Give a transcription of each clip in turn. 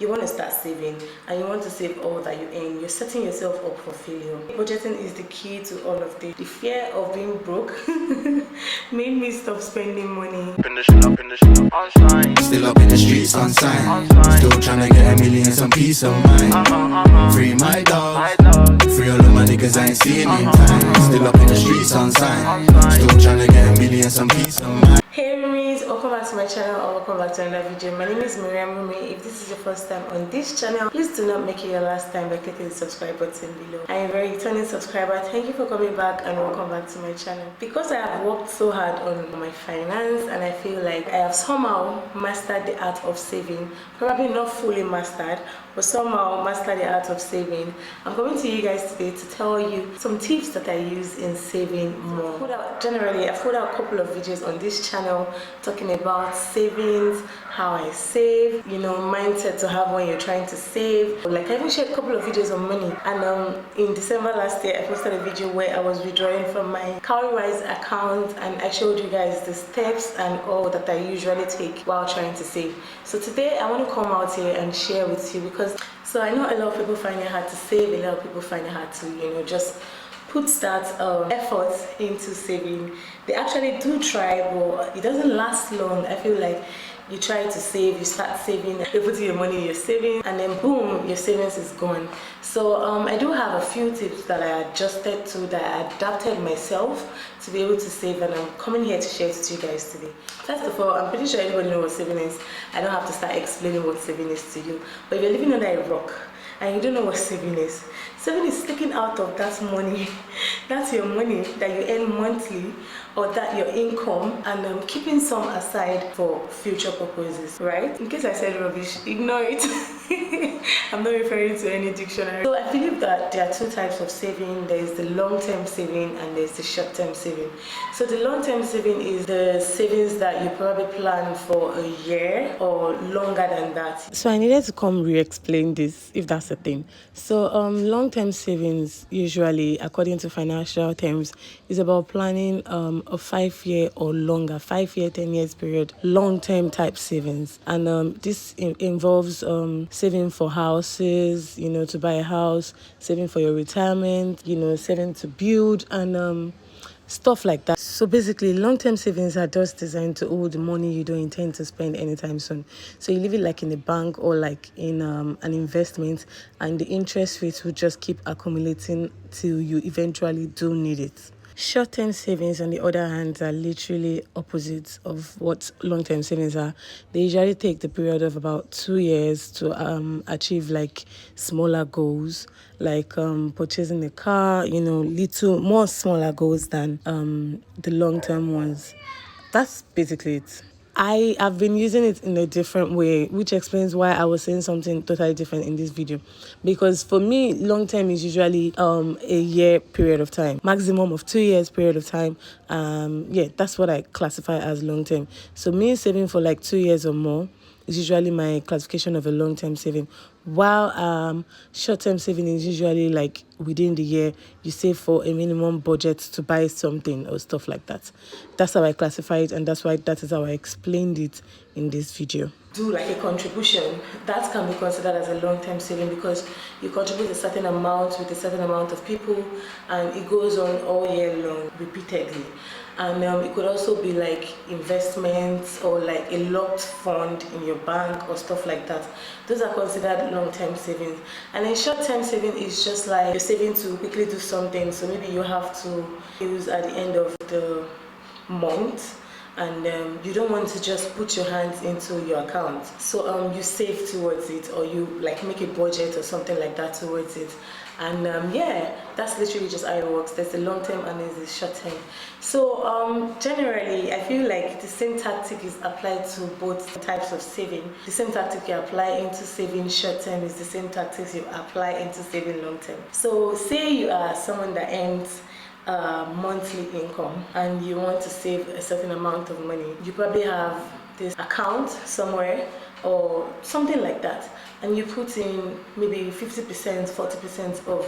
You want to start saving and you want to save all that you earn. You're setting yourself up for failure. Budgeting is the key to all of this. The fear of being broke made me stop spending money. Still up in the streets on sign. Still trying to get a million, some peace of mind. Free my dog. Free all of my niggas I ain't seen in time. Still up in the streets on sign. Still trying to get a million, some peace of mind. Hey Roomies, welcome back to my channel or welcome back to another video. My name is Roomie. If this is your first time on this channel, please do not make it your last time by clicking the subscribe button below. I am a very returning subscriber. Thank you for coming back and welcome back to my channel. Because I have worked so hard on my finance and I feel like I have somehow mastered the art of saving, probably not fully mastered, but somehow mastered the art of saving. I'm coming to you guys today to tell you some tips that I use in saving more. I've put out a couple of videos on this channel talking about savings, how I save, mindset to have when you're trying to save. Like I even shared a couple of videos on money, and in December last year I posted a video where I was withdrawing from my Cowrywise account and I showed you guys the steps and all that I usually take while trying to save. So today I want to come out here and share with you because I know a lot of people find it hard to save, a lot of people find it hard to just put that effort into saving. They actually do try, but it doesn't last long. I feel like you try to save, you start saving, you put your money in your savings, and then boom, your savings is gone. So I do have a few tips that I adjusted to, that I adapted myself to be able to save, and I'm coming here to share it with you guys today. First of all, I'm pretty sure everybody knows what saving is. I don't have to start explaining what saving is to you. But if you're living under a rock and you don't know what saving is taking out of that money, that's your money that you earn monthly, or that your income, and keeping some aside for future purposes, right? In case I said rubbish, ignore it. I'm not referring to any dictionary. So I believe that there are two types of saving. There is the long-term saving and there's the short-term saving. So the long-term saving is the savings that you probably plan for a year or longer than that. So I needed to come re-explain this, if that's a thing. So long-term savings, usually according to financial terms, is about planning a 5-year or longer, 5-year, 10 years period, long-term type savings. And this involves saving for houses, to buy a house, saving for your retirement, saving to build, and stuff like that. So basically, long-term savings are just designed to hold the money you don't intend to spend anytime soon. So you leave it like in a bank or like in an investment, and the interest rates will just keep accumulating till you eventually do need it. Short-term savings, on the other hand, are literally opposites of what long-term savings are. They usually take the period of about 2 years to achieve like smaller goals, like purchasing a car, little more smaller goals than the long-term ones. That's basically it. I have been using it in a different way, which explains why I was saying something totally different in this video. Because for me, long term is usually a year period of time, maximum of 2 years period of time. That's what I classify as long term. So me saving for like 2 years or more is usually my classification of a long-term saving, while short-term saving is usually like within the year. You save for a minimum budget to buy something or stuff like that. That's how I classify it, and that is how I explained it in this video. Do like a contribution, that can be considered as a long-term saving because you contribute a certain amount with a certain amount of people, and it goes on all year long repeatedly. And it could also be like investments or like a locked fund in your bank or stuff like that. Those are considered long-term savings. And then short-term saving is just like you're saving to quickly do something. So maybe you have to use at the end of the month, and you don't want to just put your hands into your account. So you save towards it, or you like make a budget or something like that towards it. And that's literally just how it works. There's the long term and there's the short term. So generally, I feel like the same tactic is applied to both types of saving. The same tactic you apply into saving short term is the same tactics you apply into saving long term. So say you are someone that earns monthly income and you want to save a certain amount of money. You probably have this account somewhere or something like that, and you put in maybe 50%, 40% of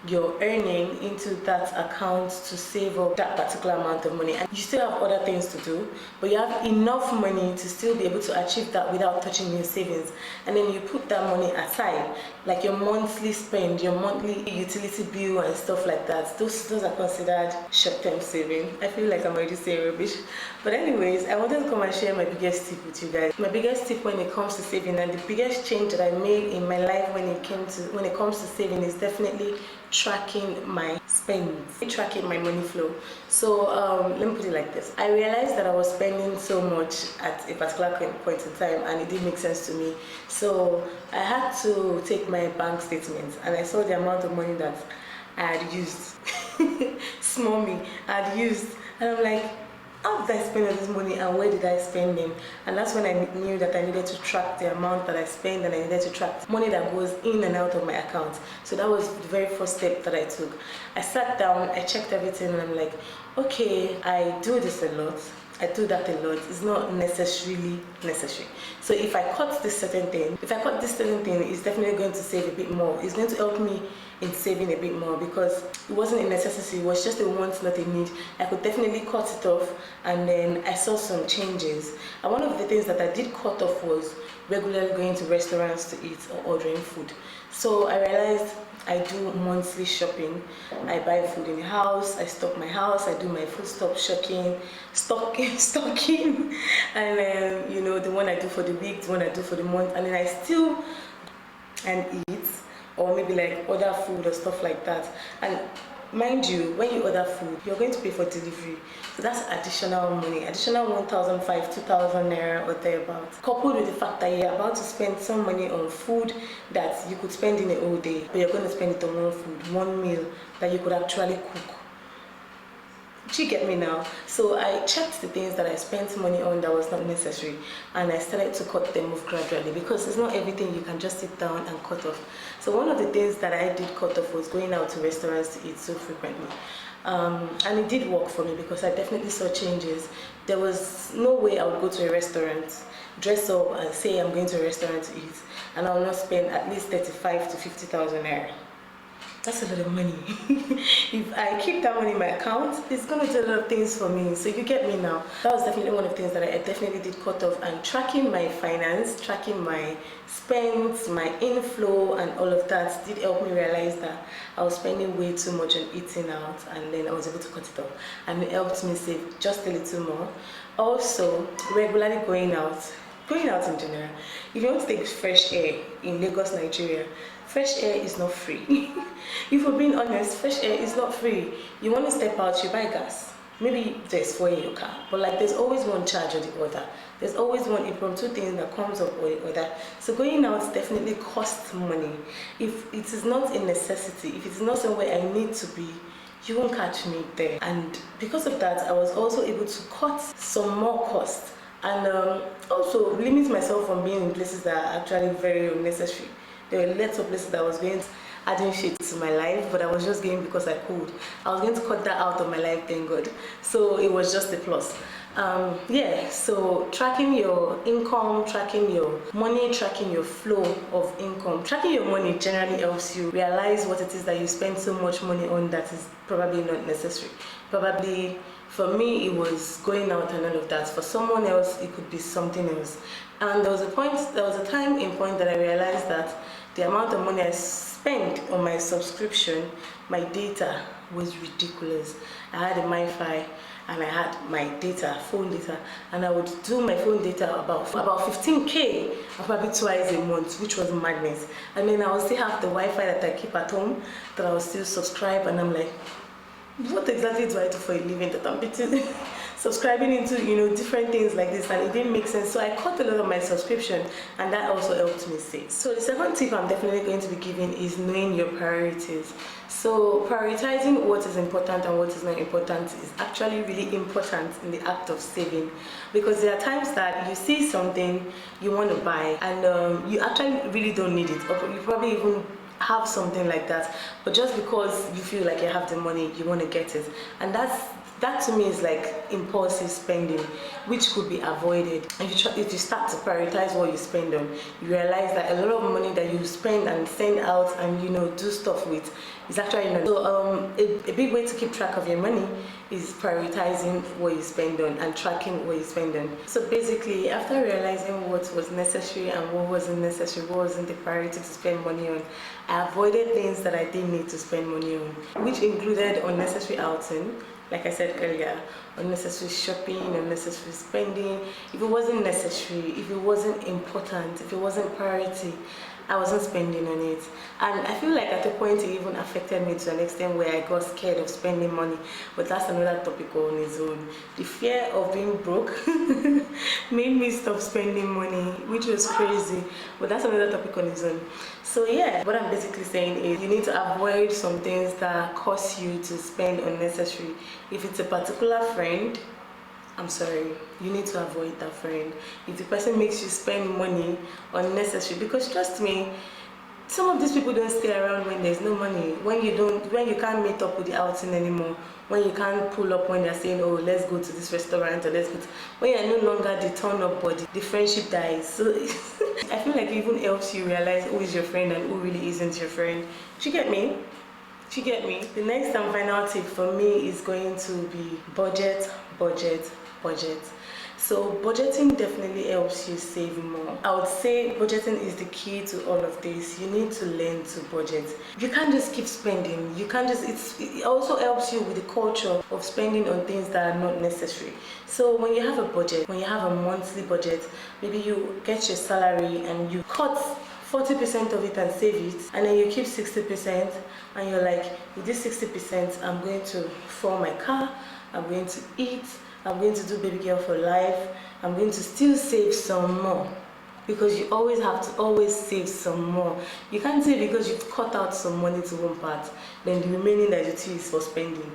you're earning into that account to save up that particular amount of money, and you still have other things to do, but you have enough money to still be able to achieve that without touching your savings. And then you put that money aside, like your monthly spend, your monthly utility bill and stuff like that. Those are considered short-term saving. I feel like I'm already saying rubbish, but anyways, I wanted to come and share my biggest tip with you guys. My biggest tip when it comes to saving, and the biggest change that I made in my life when it comes to saving, is definitely tracking my spends, tracking my money flow. So let me put it like this. I realized that I was spending so much at a particular point in time, and it didn't make sense to me. So I had to take my bank statements, and I saw the amount of money that I had used. Small me, I had used, and I'm like, how did I spend all this money, and where did I spend them? And that's when I knew that I needed to track the amount that I spend, and I needed to track money that goes in and out of my account. So that was the very first step that I took. I sat down, I checked everything, and I'm like, okay, I do this a lot, I do that a lot. It's not necessarily necessary. So if I cut this certain thing, it's definitely going to save a bit more. It's going to help me in saving a bit more, because it wasn't a necessity, it was just a want, not a need. I could definitely cut it off, and then I saw some changes. And one of the things that I did cut off was regularly going to restaurants to eat or ordering food. So I realized I do monthly shopping. I buy food in the house, I stock my house, I do my food stocking, and then, you know, the one I do for the week, the one I do for the month, and then I still eat, or maybe like order food or stuff like that. And mind you, when you order food, you're going to pay for delivery, so that's additional money, additional 1,500, 2,000 naira or thereabouts, coupled with the fact that you're about to spend some money on food that you could spend in a whole day, but you're going to spend it on one food, one meal that you could actually cook. Do you get me now? So I checked the things that I spent money on that was not necessary, and I started to cut them off gradually, because it's not everything you can just sit down and cut off. So one of the things that I did cut off was going out to restaurants to eat so frequently. And it did work for me, because I definitely saw changes. There was no way I would go to a restaurant, dress up and say I'm going to a restaurant to eat, and I will not spend at least 35 to 50,000 naira. That's a lot of money. If I keep that money in my account, it's going to do a lot of things for me. So you get me now. That was definitely one of the things that I definitely did cut off. And tracking my finance, tracking my spends, my inflow and all of that did help me realize that I was spending way too much on eating out, and then I was able to cut it off. And it helped me save just a little more. Also, regularly going out in general. If you want to take fresh air in Lagos, Nigeria, fresh air is not free. If we're being honest, fresh air is not free. You want to step out, you buy gas. Maybe there's fuel in your car, but like there's always one charge or the other. There's always one impromptu thing that comes up or the other. So going out definitely costs money. If it is not a necessity, if it's not somewhere I need to be, you won't catch me there. And because of that, I was also able to cut some more costs, and also limit myself from being in places that are actually very unnecessary. There were lots of places that I was going, adding shit to my life, but I was just going because I could. I was going to cut that out of my life, thank God. So it was just a plus. Yeah, so tracking your income, tracking your money, tracking your flow of income, tracking your money generally helps you realize what it is that you spend so much money on that is probably not necessary. Probably for me it was going out and all of that. For someone else it could be something else. And there was a time in point that I realized that the amount of money I spent on my subscription, my data, was ridiculous. I had a MiFi and I had my data, phone data, and I would do my phone data about 15k probably twice a month, which was madness. And then I would still have the Wi-Fi that I keep at home that I would still subscribe, and I'm like, what exactly do I do for a living that I'm subscribing into, you know, different things like this, and it didn't make sense. So I cut a lot of my subscription, and that also helped me save. So the second tip I'm definitely going to be giving is knowing your priorities. So prioritizing what is important and what is not important is actually really important in the act of saving, because there are times that you see something you want to buy and you actually really don't need it, or you probably even have something like that, but just because you feel like you have the money, you want to get it. And that to me is like impulsive spending, which could be avoided if you start to prioritize what you spend on. You realize that a lot of money that you you spend and send out and, you know, do stuff with is actually not. So a big way to keep track of your money is prioritizing what you spend on and tracking what you spend on. So basically, after realizing what was necessary and what wasn't necessary, what wasn't the priority to spend money on, I avoided things that I didn't need to spend money on, which included unnecessary outing, like I said earlier, unnecessary shopping, unnecessary spending. If it wasn't necessary, if it wasn't important, if it wasn't priority, I wasn't spending on it. And I feel like at a point it even affected me to an extent where I got scared of spending money. But that's another topic on its own. The fear of being broke made me stop spending money, which was crazy. But that's another topic on its own. So yeah, what I'm basically saying is you need to avoid some things that cause you to spend unnecessary. If it's a particular friend, I'm sorry, you need to avoid that friend. If the person makes you spend money unnecessary, because trust me, some of these people don't stay around when there's no money, when you can't meet up with the outing anymore, when you can't pull up when they're saying, oh, let's go to this restaurant, or let's go to, when you're no longer the turn up body, the friendship dies. So I feel like it even helps you realize who is your friend and who really isn't your friend. Do you get me? Do you get me? The next and final tip for me is going to be budget. So budgeting definitely helps you save more. I would say budgeting is the key to all of this. You need to learn to budget. You can't just keep spending. You can't just, it also helps you with the culture of spending on things that are not necessary. So when you have a budget, when you have a monthly budget, maybe you get your salary and you cut 40% of it and save it, and then you keep 60%, and you're like, with this 60%, I'm going to fill my car, I'm going to eat, I'm going to do baby girl for life, I'm going to still save some more. Because you always have to always save some more. You can't say because you've cut out some money to one part, then the remaining that you do is for spending.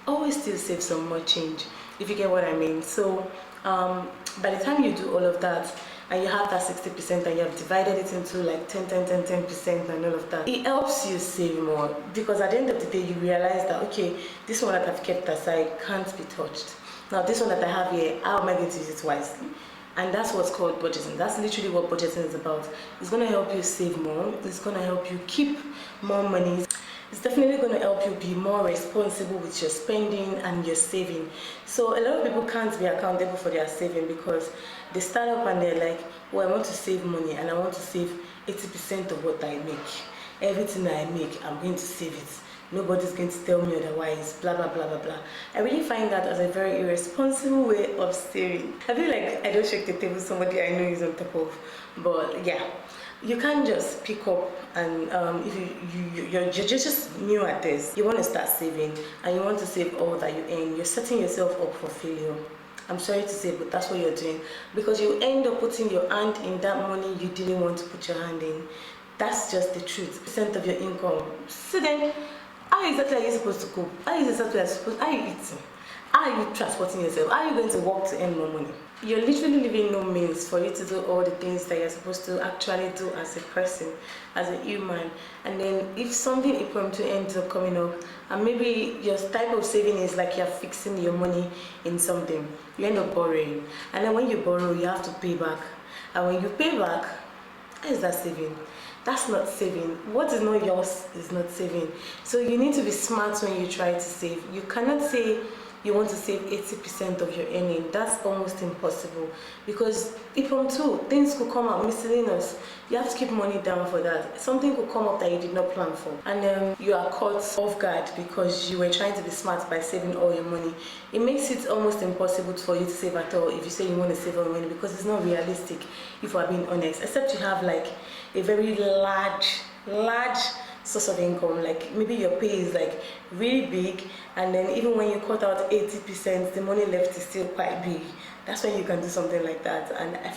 Always still save some more change, if you get what I mean. So by the time you do all of that, and you have that 60% and you have divided it into like 10% and all of that, it helps you save more, because at the end of the day you realize that, okay, this one that I've kept aside can't be touched. Now this one that I have here, how am I going to use it wisely? And that's what's called budgeting. That's literally what budgeting is about. It's going to help you save more. It's going to help you keep more money. It's definitely going to help you be more responsible with your spending and your saving. So a lot of people can't be accountable for their saving because they start up and they're like, well, I want to save money and I want to save 80% of what I make. Everything I make, I'm going to save it. Nobody's going to tell me otherwise, blah blah blah blah blah. I really find that as a very irresponsible way of saving. I feel like I don't shake the table somebody I know is on top of, but yeah, you can't just pick up and if you're just new at this, you want to start saving and you want to save all that you earn, you're setting yourself up for failure. I'm sorry to say, but that's what you're doing, because you end up putting your hand in that money you didn't want to put your hand in. That's just the truth. % of your income. So then, how exactly are you supposed to cope? How are you eating? How are you transporting yourself? How are you going to work to earn more money? You're literally leaving no means for you to do all the things that you're supposed to actually do as a person, as a human. And then if something impromptu ends up coming up, and maybe your type of saving is like you're fixing your money in something, you end up borrowing. And then when you borrow, you have to pay back. And when you pay back, how is that saving? That's not saving. What is not yours is not saving. So you need to be smart when you try to save. You cannot say you want to save 80% of your earning. That's almost impossible, because impromptu things could come out miscellaneous. You have to keep money down for that. Something could come up that you did not plan for, and then you are caught off guard because you were trying to be smart by saving all your money. It makes it almost impossible for you to save at all if you say you want to save all your money, because it's not realistic, if we're being honest, except you have like a very large source of income, like maybe your pay is like really big, and then even when you cut out 80%, the money left is still quite big. That's when you can do something like that. And I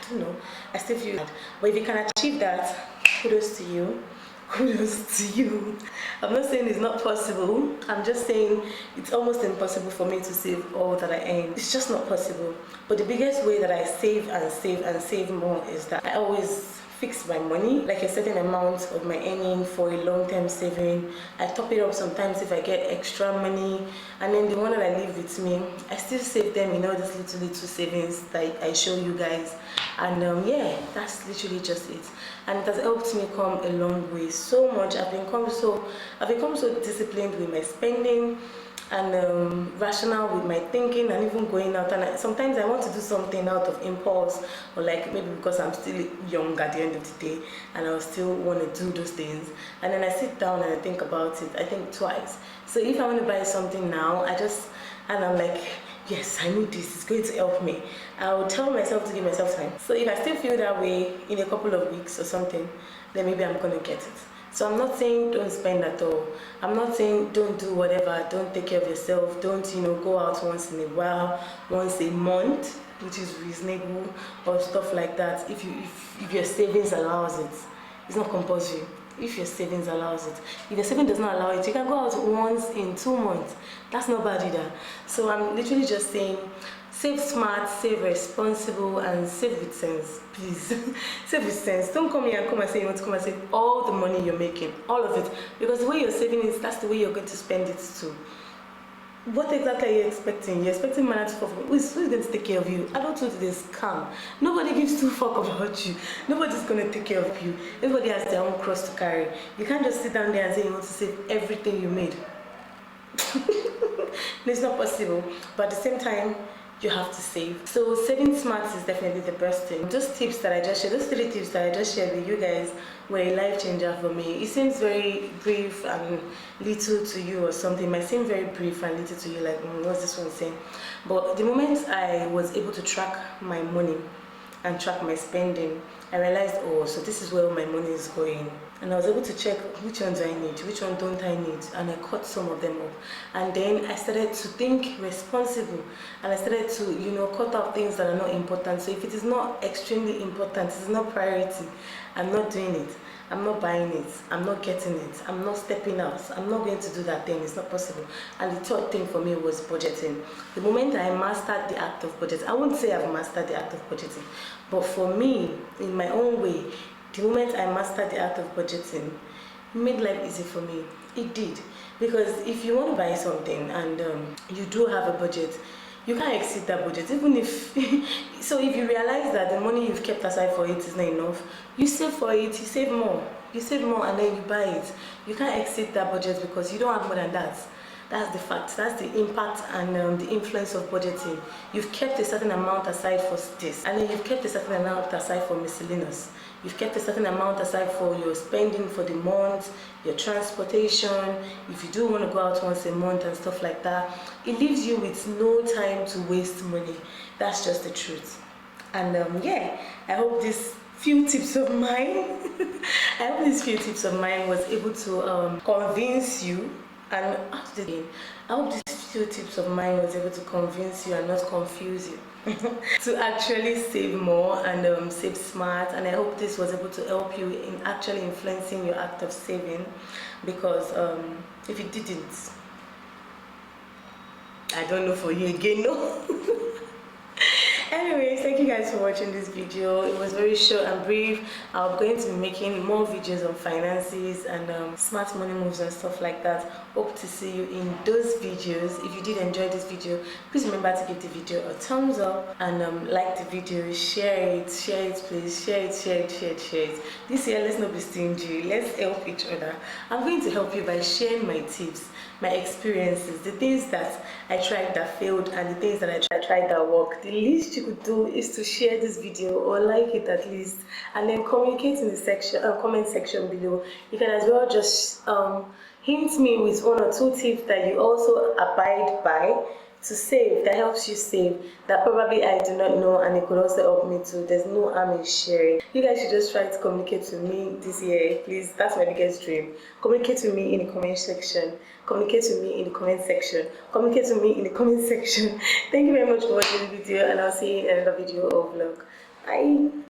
don't know, I still feel that. But if you can achieve that, kudos to you. Kudos to you. I'm not saying it's not possible. I'm just saying it's almost impossible for me to save all that I earn. It's just not possible. But the biggest way that I save and save and save more is that I always fix my money, like a certain amount of my earning for a long-term saving. I top it up sometimes if I get extra money, and then the one that I leave with me, I still save them in all these little savings that I show you guys. And yeah, that's literally just it, and it has helped me come a long way, so much. I've become so disciplined with my spending, and rational with my thinking, and even going out. And sometimes I want to do something out of impulse, or like maybe because I'm still young at the end of the day and I still want to do those things, and then I sit down and I think about it. I think twice. So if I want to buy something now, and I'm like, yes, I need this, it's going to help me, I will tell myself to give myself time. So if I still feel that way in a couple of weeks or something, then maybe I'm going to get it. So I'm not saying don't spend at all. I'm not saying don't do whatever, don't take care of yourself, don't go out once in a while, once a month, which is reasonable, or stuff like that. If your savings allows it, it's not compulsory. If your savings allows it, if your saving does not allow it, you can go out once in 2 months. That's not bad either. So I'm literally just saying, save smart, save responsible, and save with sense, please. Save with sense. Don't come here and come and say you want to come and save all the money you're making, all of it, because the way you're saving is, that's the way you're going to spend it too. What exactly are you expecting? You're expecting money to fall from who's going to take care of you? Adulthood is scam. Nobody gives two fuck about you. Nobody's going to take care of you. Everybody has their own cross to carry. You can't just sit down there and say you want to save everything you made. It's not possible. But at the same time, you have to save. So saving smart is definitely the best thing. Those tips that I just shared, those 3 tips that I just shared with you guys, were a life changer for me. It seems very brief and little to you or something. It might seem very brief and little to you, like what's this one saying? But the moment I was able to track my money and track my spending, I realized, oh, so this is where my money is going. And I was able to check which ones I need, which one don't I need, and I cut some of them up. And then I started to think responsible, and I started to, cut out things that are not important. So if it is not extremely important, it is not priority, I'm not doing it. I'm not buying it, I'm not getting it, I'm not stepping out, I'm not going to do that thing, it's not possible. And the third thing for me was budgeting. The moment I mastered the act of budgeting, I wouldn't say I've mastered the act of budgeting, but for me, in my own way, the moment I mastered the act of budgeting, it made life easy for me. It did. Because if you want to buy something and you do have a budget, you can't exceed that budget, even if so if you realize that the money you've kept aside for it is not enough, you save for it, you save more, and then you buy it. You can't exceed that budget because you don't have more than that. That's the fact. That's the impact and the influence of budgeting. You've kept a certain amount aside for this, and then you've kept a certain amount aside for miscellaneous. You've kept a certain amount aside for your spending for the month, your transportation, if you do want to go out once a month and stuff like that. It leaves you with no time to waste money. That's just the truth. And yeah, I hope this few tips of mine was able to convince you. And I hope these few tips of mine was able to convince you and not confuse you to actually save more and save smart. And I hope this was able to help you in actually influencing your act of saving, because if it didn't, I don't know for you again, no. Anyways, thank you guys for watching this video. It was very short and brief. I'm going to be making more videos on finances and smart money moves and stuff like that. Hope to see you in those videos. If you did enjoy this video, please remember to give the video a thumbs up and like the video, share it please, share it. This year, let's not be stingy, let's help each other. I'm going to help you by sharing my tips, my experiences, the things that I tried that failed and the things that I tried that worked. The least you could do is to share this video or like it at least, and then communicate in the comment section below. You can as well just hint me with 1 or 2 tips that you also abide by to save, that helps you save, that probably I do not know and it could also help me too. There's no harm in sharing. You guys should just try to communicate to me this year, please. That's my biggest dream. Communicate with me in the comment section. Communicate with me in the comment section. Communicate with me in the comment section. Thank you very much for watching the video, and I'll see you in another video or vlog. Bye.